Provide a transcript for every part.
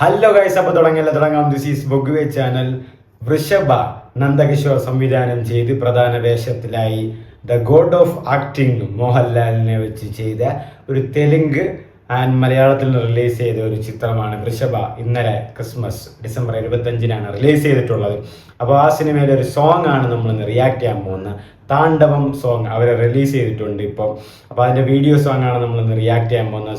Hello guys, അപ്പോൾ തുടങ്ങാം. This is ബൊഗ്വേ ചാനൽ. വൃഷഭ നന്ദകിഷോർ സംവിധാനം ചെയ്ത് പ്രധാന വേഷത്തിലായി ദ ഗോഡ് ഓഫ് ആക്ടിങ് മോഹൻലാലിനെ വെച്ച് ചെയ്ത ഒരു തെലുങ്ക് ആൻഡ് മലയാളത്തിൽ റിലീസ് ചെയ്ത ഒരു ചിത്രമാണ് വൃഷഭ. ഇന്നലെ ക്രിസ്മസ് ഡിസംബർ 25-നാണ് റിലീസ് ചെയ്തിട്ടുള്ളത്. അപ്പോൾ ആ സിനിമയിലെ ഒരു സോങ് ആണ് നമ്മളിന്ന് റിയാക്ട് ചെയ്യാൻ പോകുന്നത്. താണ്ഡവം സോങ് അവർ റിലീസ് ചെയ്തിട്ടുണ്ട് ഇപ്പോൾ. അപ്പോൾ അതിൻ്റെ വീഡിയോ സോങ് ആണ് നമ്മളിന്ന് റിയാക്ട് ചെയ്യാൻ പോകുന്നത്.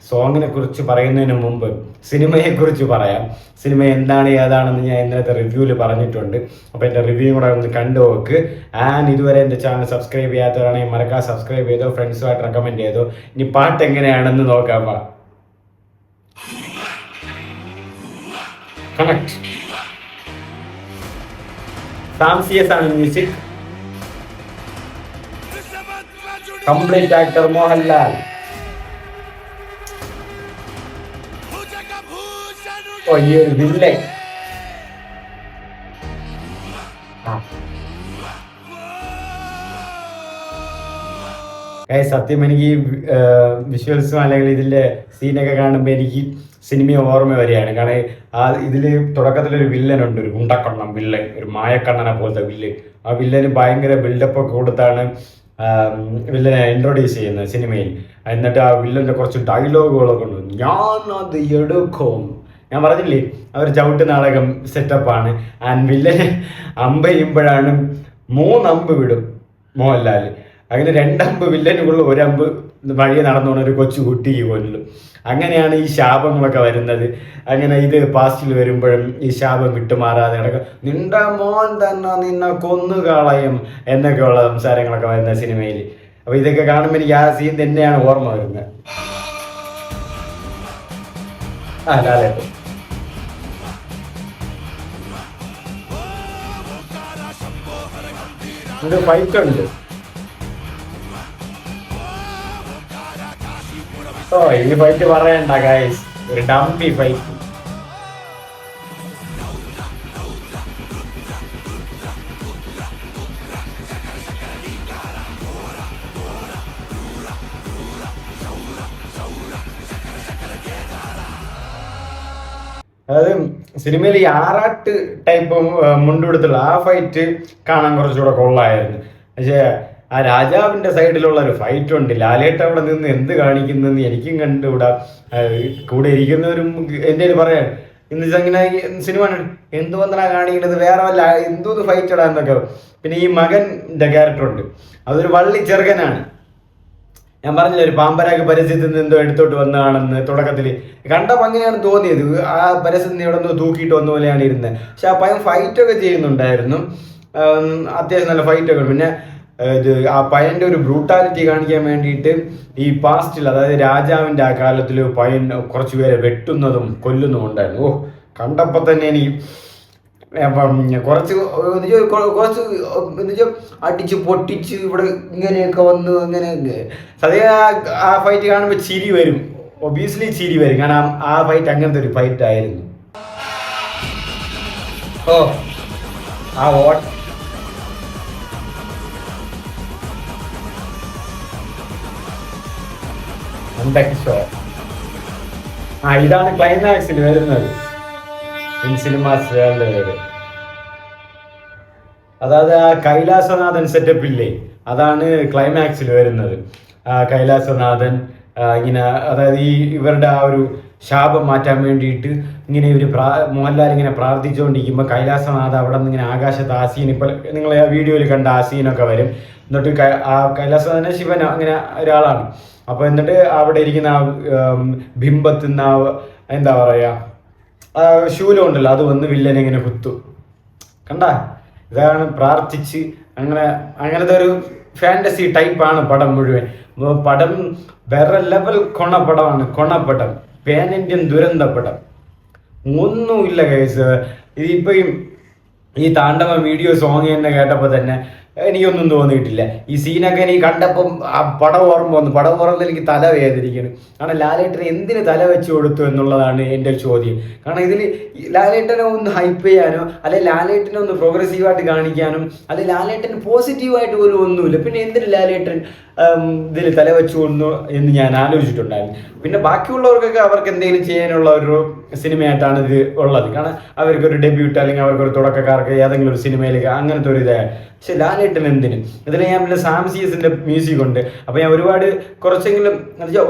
സോങ്ങിനെ കുറിച്ച് പറയുന്നതിന് മുമ്പ് സിനിമയെക്കുറിച്ച് പറയാം. സിനിമ എന്താണ് ഏതാണെന്ന് ഞാൻ ഇന്നത്തെ റിവ്യൂവിൽ പറഞ്ഞിട്ടുണ്ട്. അപ്പോൾ എൻ്റെ റിവ്യൂ കൂടെ ഒന്ന് കണ്ടു നോക്ക്. ആൻഡ് ഇതുവരെ എൻ്റെ ചാനൽ സബ്സ്ക്രൈബ് ചെയ്യാത്തവരാണെങ്കിൽ മറക്കാതെ സബ്സ്ക്രൈബ് ചെയ്തോ, ഫ്രണ്ട്സുമായിട്ട് റെക്കമെൻഡ് ചെയ്തോ. ഇനി പാട്ട് എങ്ങനെയാണെന്ന് നോക്കാം. കണക്ട്. സാംസിയസ് ആണ് മ്യൂസിക്. Complete actor Mohanlal. ഓ, ഈ ഒരു വില്ലൻ. സത്യം എനിക്ക് വിഷ്വൽസും അല്ലെങ്കിൽ ഇതിന്റെ സീനൊക്കെ കാണുമ്പോൾ എനിക്ക് സിനിമ ഓർമ്മ വരികയാണ്. കാരണം ഇതിൽ തുടക്കത്തിലൊരു വില്ലനുണ്ട്, ഒരു ഗുണ്ടക്കണ്ണം വില്ലൻ, ഒരു മായക്കണ്ണനെ പോലത്തെ വില്ലൻ. ആ വില്ലന് ഭയങ്കര ബിൽഡപ്പ് ഒക്കെ കൊടുത്താണ് വില്ലനെ ഇൻട്രൊഡ്യൂസ് ചെയ്യുന്നത് സിനിമയിൽ. എന്നിട്ട് ആ വില്ലന്റെ കുറച്ച് ഡയലോഗുകളൊക്കെ ഉണ്ട്. ഞാൻ അത് എടുക്കും. ഞാൻ പറഞ്ഞില്ലേ, അവർ ചവിട്ട് നാടകം സെറ്റപ്പാണ്. ആൻഡ് വില്ലന് അമ്പ് ചെയ്യുമ്പോഴാണ് 3 അമ്പ് വിടും മോഹൻലാൽ. അങ്ങനെ 2 അമ്പ് വില്ലന് കൊള്ളും, 1 അമ്പ് വഴിയെ നടന്നുകൊണ്ട് ഒരു കൊച്ചു കുട്ടിക്ക് കൊല്ലും. അങ്ങനെയാണ് ഈ ശാപങ്ങളൊക്കെ വരുന്നത്. അങ്ങനെ ഇത് പാസ്റ്റിൽ വരുമ്പോഴും ഈ ശാപം വിട്ടുമാറാതെ കിടക്കും. നിന്റെ മോൻ തന്നെ നിന്നെ കൊന്നുകളയും എന്നൊക്കെയുള്ള സംസാരങ്ങളൊക്കെ വരുന്ന സിനിമയിൽ. അപ്പോൾ ഇതൊക്കെ കാണുമ്പോൾ എനിക്ക് ആ സീൻ തന്നെയാണ് ഓർമ്മ വരുന്നത്. ലാലേട്ടൻ. ഒരു ഫൈറ്റ് ഉണ്ട്. ഓ, ഈ ഫൈറ്റ് പറയണ്ട ഗൈസ്, ഒരു ഡംപി ഫൈറ്റ്. അതായത് സിനിമയിൽ ഈ ആറാട്ട് ടൈപ്പ് മുണ്ടെടുത്തുള്ള ആ ഫൈറ്റ് കാണാൻ കുറച്ചുകൂടെ കൊള്ളായിരുന്നു. പക്ഷേ ആ രാജാവിന്റെ സൈഡിലുള്ള ഒരു ഫൈറ്റ് ഉണ്ട്. ലാലേട്ട അവിടെ നിന്ന് എന്ത് കാണിക്കുന്നെന്ന് എനിക്കും കണ്ടുകൂടാ. കൂടെ ഇരിക്കുന്നവരും എൻ്റെ പറയാൻ ഇന്ന് അങ്ങനെ സിനിമ എന്തു വന്നാ കാണിക്കുന്നത്, വേറെ വല്ല എന്തോന്ന് ഫൈറ്റ് ഇടാന്നൊക്കെ. പിന്നെ ഈ മകൻ്റെ ക്യാരക്ടറുണ്ട്, അതൊരു വള്ളി ചെറുക്കനാണ്. ഞാൻ പറഞ്ഞില്ല, ഒരു പാമ്പരാഗ് പരസ്യത്തിൽ നിന്ന് എന്തോ എടുത്തോട്ട് വന്നതാണെന്ന് തുടക്കത്തിൽ കണ്ടപ്പോൾ അങ്ങനെയാണ് തോന്നിയത്. ആ പരസ്യത്തിൽ ഇവിടെ നിന്ന് തൂക്കിയിട്ട് വന്ന പോലെയാണ് ഇരുന്നത്. പക്ഷെ ആ പയ്യൻ ഫൈറ്റൊക്കെ ചെയ്യുന്നുണ്ടായിരുന്നു, അത്യാവശ്യം നല്ല ഫൈറ്റൊക്കെ. പിന്നെ ആ പയ്യൻ്റെ ഒരു ബ്രൂട്ടാലിറ്റി കാണിക്കാൻ വേണ്ടിയിട്ട് ഈ പാസ്റ്റിൽ, അതായത് രാജാവിൻ്റെ ആ കാലത്തിൽ പയ്യൻ കുറച്ച് പേരെ വെട്ടുന്നതും കൊല്ലുന്നതും ഉണ്ടായിരുന്നു. ഓ, കണ്ടപ്പോൾ തന്നെ എനിക്ക് കുറച്ച് അടിച്ച് പൊട്ടിച്ച് ഇവിടെ ഇങ്ങനെയൊക്കെ വന്ന് ഇങ്ങനെയൊക്കെ. സദ്യ ആ ഫൈറ്റ് കാണുമ്പോൾ ചിരി വരും, ഒബിയസ്ലി ചിരി വരും. കാരണം ആ ഫൈറ്റ് അങ്ങനത്തെ ഒരു ഫൈറ്റ് ആയിരുന്നു. ഓ, ആ ഇതാണ് ക്ലൈമാക്സിൽ വരുന്നത്. In cinemas world. അതായത് ആ കൈലാസനാഥൻ സെറ്റപ്പ് ഇല്ലേ, അതാണ് ക്ലൈമാക്സിൽ വരുന്നത്. കൈലാസനാഥൻ ഇങ്ങനെ, അതായത് ഇവരുടെ ആ ഒരു ശാപം മാറ്റാൻ വേണ്ടിയിട്ട് ഇങ്ങനെ മോഹൻലാൽ ഇങ്ങനെ പ്രാർത്ഥിച്ചുകൊണ്ടിരിക്കുമ്പോൾ കൈലാസനാഥ അവിടെ നിന്ന് ഇങ്ങനെ ആകാശത്ത് ആ സീൻ, ഇപ്പോൾ നിങ്ങൾ ആ വീഡിയോയിൽ കണ്ട ആ സീനൊക്കെ വരും. എന്നിട്ട് ആ കൈലാസനാഥൻ ശിവൻ അങ്ങനെ ഒരാളാണ്. അപ്പോൾ എന്നിട്ട് അവിടെ ഇരിക്കുന്ന ആ ബിംബത്തിന്ന് എന്താ പറയുക, ശൂലം ഉണ്ടല്ലോ, അത് വന്ന് വില്ലനെ ഇങ്ങനെ കുത്തും. കണ്ട, ഇതാണ് പ്രാർത്ഥിച്ച് അങ്ങനത്തെ ഒരു ഫാൻറ്റസി ടൈപ്പാണ് പടം മുഴുവൻ. പടം വേറെ ലെവൽ കൊണപ്പടം, പാൻ ഇന്ത്യൻ ദുരന്ത പടം. ഒന്നുമില്ല കേസ്. ഇതിപ്പോൾ ഈ താണ്ഡവ വീഡിയോ സോങ് തന്നെ കേട്ടപ്പോൾ തന്നെ എനിക്കൊന്നും തോന്നിയിട്ടില്ല. ഈ സീനൊക്കെ എനിക്ക് കണ്ടപ്പം ആ പടം ഓർമ്മ എനിക്ക് തല വേദനിക്കണം. കാരണം ലാലേട്ടനെ എന്തിന് തല വെച്ച് കൊടുത്തു എന്നുള്ളതാണ് എൻ്റെ ചോദ്യം. കാരണം ഇതിൽ ലാലേട്ടനെ ഒന്ന് ഹൈപ്പ് ചെയ്യാനോ, അല്ലെങ്കിൽ ലാലേട്ടനെ ഒന്ന് പ്രോഗ്രസീവായിട്ട് കാണിക്കാനും, അല്ലെങ്കിൽ ലാലേട്ടന് പോസിറ്റീവായിട്ട് പോലും ഒന്നുമില്ല. പിന്നെ എന്തിന് ലാലേട്ടൻ ഇതിൽ തല വെച്ചു കൊണ്ടു എന്ന് ഞാൻ ആലോചിച്ചിട്ടുണ്ടായിരുന്നു. പിന്നെ ബാക്കിയുള്ളവർക്കൊക്കെ അവർക്ക് എന്തെങ്കിലും ചെയ്യാനുള്ള ഒരു സിനിമയായിട്ടാണ് ഇത് ഉള്ളത്. കാരണം അവർക്കൊരു ഡെബ്യൂട്ട് അല്ലെങ്കിൽ അവർക്കൊരു തുടക്കക്കാർക്ക് ഏതെങ്കിലും ഒരു സിനിമയിലേക്ക് അങ്ങനത്തെ ഒരു ഇതായ. പക്ഷെ ലാലേട്ടൻ എന്തിന് ഇതിൽ ഞാൻ പിന്നെ സാം CSന്റെ മ്യൂസിക് ഉണ്ട്. അപ്പോൾ ഞാൻ ഒരുപാട് കുറച്ചെങ്കിലും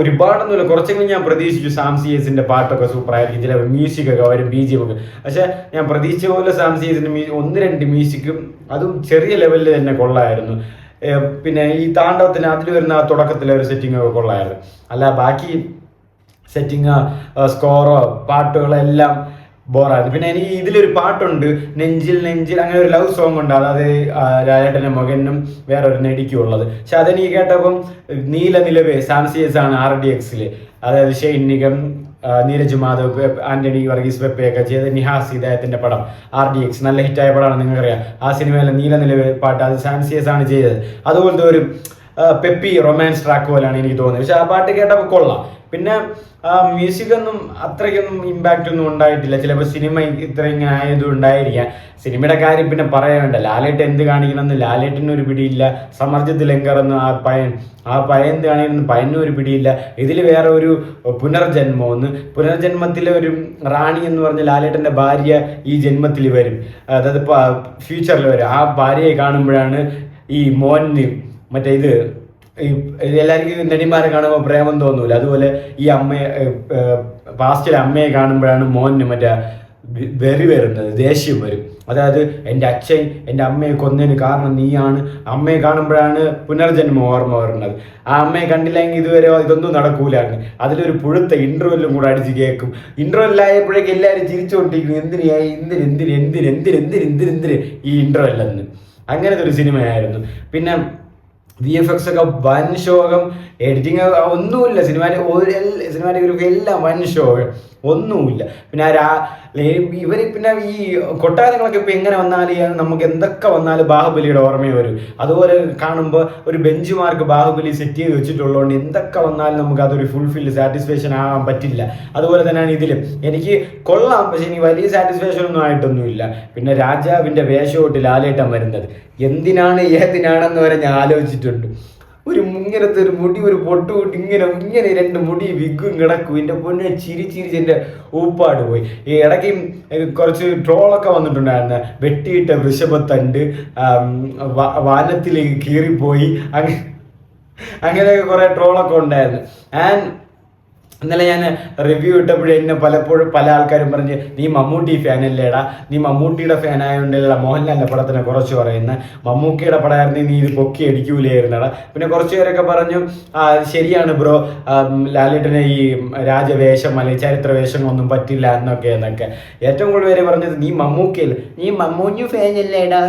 ഒരുപാടൊന്നുമില്ല, കുറച്ചെങ്കിലും ഞാൻ പ്രതീക്ഷിച്ചു സാം CSന്റെ പാട്ടൊക്കെ സൂപ്പർ ആയിരിക്കും, ചില മ്യൂസിക്കൊക്കെ വരും, BGM ഒക്കെ. പക്ഷെ ഞാൻ പ്രതീക്ഷിച്ച പോലെ സാം CSന്റെ 1-2 മ്യൂസിക്കും അതും ചെറിയ ലെവലിൽ തന്നെ കൊള്ളായിരുന്നു. പിന്നെ ഈ താണ്ഡവത്തിന് അതിൽ വരുന്ന ആ തുടക്കത്തിലെ ഒരു സെറ്റിംഗ് ഒക്കെ കൊള്ളായിരുന്നു. അല്ല ബാക്കി സെറ്റിങ്, സ്കോറോ പാട്ടുകളെല്ലാം ബോറായിരുന്നു. പിന്നെ എനിക്ക് ഇതിലൊരു പാട്ടുണ്ട്, നെഞ്ചിൽ നെഞ്ചിൽ, അങ്ങനെ ഒരു ലവ് സോങ് ഉണ്ട്. അതായത് ലാലേട്ടൻ്റെ മകനും വേറൊരു നെടിക്കും ഉള്ളത്. പക്ഷെ അതെനിക്ക് കേട്ടപ്പം നീല നിലവേ സാം CS ആണ് RDXൽ, അതായത് ഷെയ്ൻ നിഗം, നീരജ് മാധവ്, ആന്റണി വർഗീസ് പെപ്പയൊക്കെ ചെയ്ത നിഹാസ് ഹിദായത്തിന്റെ പടം RDX നല്ല ഹിറ്റായ പടമാണ്, നിങ്ങൾക്കറിയാം. ആ സിനിമയിലെ നീല നിലവേ പാട്ട് അത് സാം CS ആണ് ചെയ്തത്. അതുപോലത്തെ ഒരു പെപ്പി റൊമാൻസ് ട്രാക്ക് പോലെയാണ് എനിക്ക് തോന്നുന്നത്. പക്ഷെ ആ പാട്ട് കേട്ടപ്പോൾ കൊള്ളാം. പിന്നെ മ്യൂസിക് ഒന്നും അത്രയ്ക്കൊന്നും ഇമ്പാക്റ്റ് ഒന്നും ഉണ്ടായിട്ടില്ല. ചിലപ്പോൾ സിനിമ ഇത്ര ഇങ്ങനെ ആയതുകൊണ്ടായിരിക്കാം. സിനിമയുടെ കാര്യം പിന്നെ പറയാനുണ്ട്, ലാലേട്ടൻ എന്ത് കാണിക്കണമെന്ന് ലാലേട്ടന് ഒരു പിടിയില്ല, സമർജിത്ത് ലങ്കർ എന്ന് ആ പയ്യൻ എന്ത് കാണിക്കണമെന്ന് പയ്യനും ഒരു പിടിയില്ല. ഇതിൽ വേറെ ഒരു പുനർജന്മത്തിലെ ഒരു റാണി എന്ന് പറഞ്ഞ ലാലേട്ടൻ്റെ ഭാര്യ ഈ ജന്മത്തിൽ വരും, അതായത് ഫ്യൂച്ചറിൽ വരും. ആ ഭാര്യയെ കാണുമ്പോഴാണ് ഈ മോന് മറ്റേ ഇത് എല്ലാവർക്കും നടിമാരെ കാണുമ്പോൾ പ്രേമം തോന്നൂല, അതുപോലെ ഈ അമ്മയെ പാസ്റ്റിലെ അമ്മയെ കാണുമ്പോഴാണ് മോന് മറ്റേ വെറി വരുന്നത്, ദേഷ്യം വരും. അതായത് എൻ്റെ അമ്മയെ കൊന്നതിന് കാരണം നീയാണ്. അമ്മയെ കാണുമ്പോഴാണ് പുനർജന്മം ഓർമ്മ വരുന്നത്. ആ അമ്മയെ കണ്ടില്ലെങ്കിൽ ഇതുവരെ ഇതൊന്നും നടക്കൂലാണ്. അതിലൊരു പുഴുത്ത ഇൻ്റർവെല്ലും കൂടെ അടിച്ച് കേൾക്കും. ഇൻ്റർവെല്ലായപ്പോഴേക്കും എല്ലാവരും ചിരിച്ചുകൊണ്ടിരിക്കും, എന്തിന് ഈ ഇൻ്റർവെല്ലെന്ന്. അങ്ങനത്തെ ഒരു സിനിമയായിരുന്നു. പിന്നെ VFX ഒക്കെ വൻ ശോകം, എഡിറ്റിങ് ഒന്നുമില്ല, സിനിമാറ്റോഗ്രാഫി എല്ലാം വൻ ശോകം, ഒന്നുമില്ല. പിന്നെ ഇവർ പിന്നെ ഈ കൊട്ടാരങ്ങളൊക്കെ ഇപ്പം എങ്ങനെ വന്നാലും നമുക്ക് എന്തൊക്കെ വന്നാലും ബാഹുബലിയുടെ ഓർമ്മ വരും. അതുപോലെ കാണുമ്പോൾ ഒരു ബെഞ്ച് മാർക്ക് ബാഹുബലി സെറ്റ് ചെയ്ത് വെച്ചിട്ടുള്ളതുകൊണ്ട് എന്തൊക്കെ വന്നാലും നമുക്ക് അതൊരു സാറ്റിസ്ഫാക്ഷൻ ആകാൻ പറ്റില്ല. അതുപോലെ തന്നെയാണ് ഇതിലും. എനിക്ക് കൊള്ളാം, പക്ഷെ എനിക്ക് വലിയ സാറ്റിസ്ഫാക്ഷൻ ഒന്നും ആയിട്ടൊന്നുമില്ല. പിന്നെ രാജാവിൻ്റെ വേഷമായിട്ട് ലാലേട്ടൻ വരുന്നത് എന്തിനാണ് ഏതിനാണെന്ന് വരെ ഞാൻ ആലോചിച്ചിട്ടുണ്ട്. ഇങ്ങനത്തെ ഒരു മുടി, ഒരു പൊട്ട് കൂട്ടി ഇങ്ങനെ 2 മുടി വിഗും കിടക്കും. എൻ്റെ പൊന്നെ ചിരിച്ച് എൻ്റെ ഊപ്പാട് പോയി. ഈ ഇടയ്ക്ക് കുറച്ച് ട്രോളൊക്കെ വന്നിട്ടുണ്ടായിരുന്നു, വെട്ടിയിട്ട വൃഷഭത്തണ്ട്, വാനത്തിലേക്ക് കീറിപ്പോയി, അങ്ങനെയൊക്കെ കുറേ ട്രോളൊക്കെ ഉണ്ടായിരുന്നു. ഇന്നലെ ഞാൻ റിവ്യൂ ഇട്ടപ്പോഴേ എന്നെ പലപ്പോഴും പല ആൾക്കാരും പറഞ്ഞ് നീ മമ്മൂട്ടി ഫാനല്ലേടാ, നീ മമ്മൂട്ടിയുടെ ഫാൻ ആയതുകൊണ്ടല്ല മോഹൻലാലിൻ്റെ പടത്തിനെ കുറച്ച് പറയുന്നത്, മമ്മൂക്കിയുടെ പടമായിരുന്നു നീ ഇത് പൊക്കി അടിക്കൂലായിരുന്നടാ. പിന്നെ കുറച്ച് പേരൊക്കെ പറഞ്ഞു ശരിയാണ് ബ്രോ, ലാലേട്ടന് ഈ രാജവേഷം അല്ലെങ്കിൽ ചരിത്രവേഷങ്ങളൊന്നും പറ്റില്ല എന്നൊക്കെ. ഏറ്റവും കൂടുതൽ പേര് പറഞ്ഞത് നീ മമ്മൂഞ്ഞു ഫാനല്ലേടാ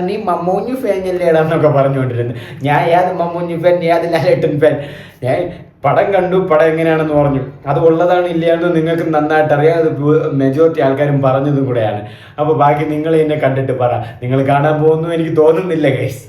എന്നൊക്കെ പറഞ്ഞുകൊണ്ടിരുന്നു. ഞാൻ ഏത് മമ്മൂഞ്ഞു ഫാൻ, ഏത് ലാലേട്ടൻ ഫാൻ? ഞാൻ പടം കണ്ടു, പടം എങ്ങനെയാണെന്ന് പറഞ്ഞു, അത് ഉള്ളതാണ് ഇല്ലയെന്ന് നിങ്ങൾക്ക് നന്നായിട്ട് അറിയാം. അത് മെജോറിറ്റി ആൾക്കാരും പറഞ്ഞതും കൂടെയാണ്. അപ്പോൾ ബാക്കി നിങ്ങൾ എന്നെ കണ്ടിട്ട് പറ, നിങ്ങൾ കാണാൻ പോകുന്നു എനിക്ക് തോന്നുന്നില്ല ഗൈസ്.